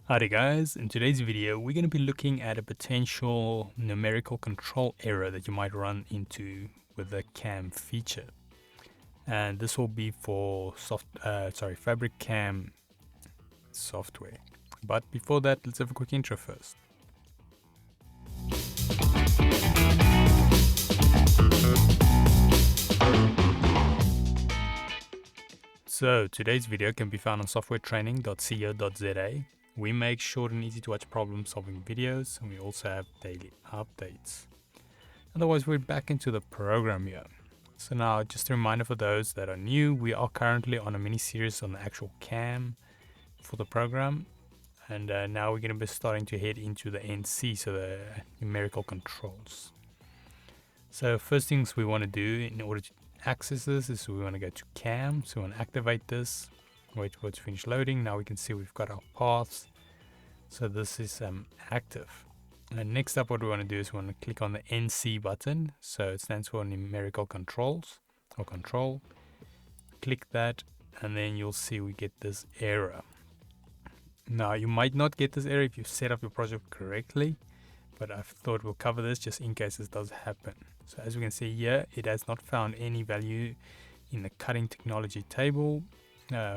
Howdy guys, in today's video we're going to be looking at a potential numerical control error that you might run into with the CAM feature. And this will be for FabriCAM software. But before that, let's have a quick intro first. So today's video can be found on softwaretraining.co.za. We make short and easy to watch problem solving videos, and we also have daily updates. Otherwise, we're back into the program here. So now, just a reminder for those that are new, we are currently on a mini series on the actual CAM for the program. And now we're going to be starting to head into the NC, so the numerical controls. So first things we want to do in order to access this is we want to go to CAM. So we want to activate this, wait for it to finish loading. Now we can see we've got our paths. So this is active. And next up, what we want to do is we want to click on the NC button. So it stands for numerical controls or control. Click that, and then you'll see we get this error. Now you might not get this error if you set up your project correctly, but I thought we'll cover this just in case this does happen. So as we can see here, it has not found any value in the cutting technology table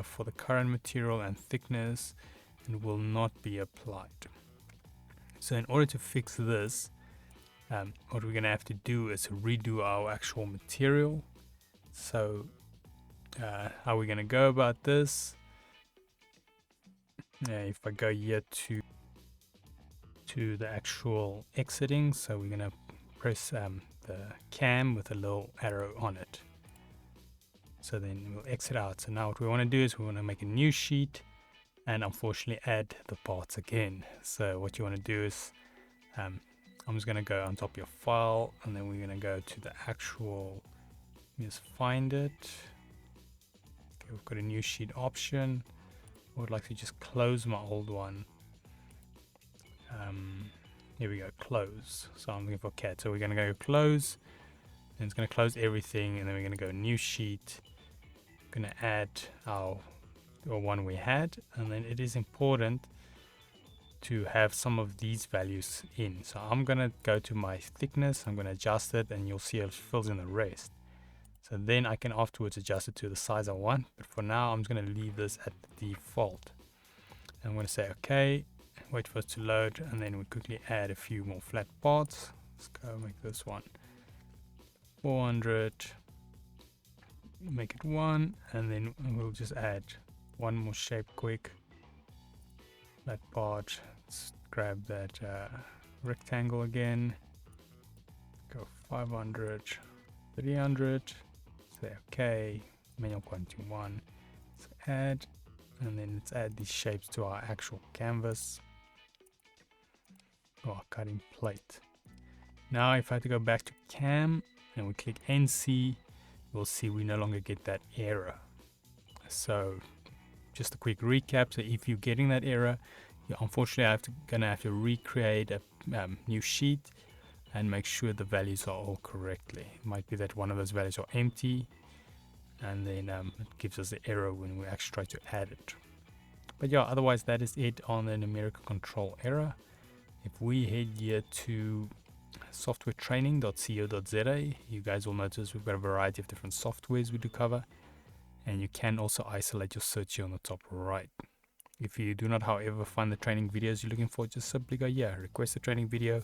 for the current material and thickness, and will not be applied. So in order to fix this, what we're going to have to do is redo our actual material. So how we're going to go about this, if I go here to the actual exiting, so we're going to press the CAM with a little arrow on it. So then we'll exit out. So now what we want to do is we want to make a new sheet and unfortunately add the parts again. So what you want to do is I'm just going to go on top of your file, and then we're going to go to the actual, just find it. Okay, we've got a new sheet option. I would like to just close my old one. Here we go, close. So I'm looking for CAD. So we're going to go close, and it's going to close everything, and then we're going to go new sheet. We're going to add our one we had, and then it is important to have some of these values in. So I'm going to go to my thickness, I'm going to adjust it, and you'll see it fills in the rest. So then I can afterwards adjust it to the size I want, but for now I'm just going to leave this at the default. And I'm going to say okay, wait for it to load, and then we quickly add a few more flat parts. Let's go make this one 400, make it 1, and then we'll just add one more shape quick. That part, let's grab that rectangle again, go 500, 300, say okay, manual quantity 1, let's add, and then let's add these shapes to our actual canvas or cutting plate. Now if I had to go back to CAM and we click NC, we'll see we no longer get that error. So just a quick recap. So if you're getting that error, you unfortunately gonna have to recreate a new sheet and make sure the values are all correctly. It might be that one of those values are empty, and then it gives us the error when we actually try to add it. But yeah, otherwise that is it on the numerical control error. If we head here to softwaretraining.co.za, you guys will notice we've got a variety of different softwares we do cover, and you can also isolate your search here on the top right. If you do not, however, find the training videos you're looking for, just simply go here, request a training video,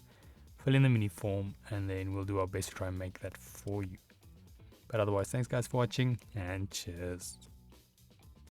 fill in the mini form, and then we'll do our best to try and make that for you. But otherwise, thanks guys for watching, and cheers.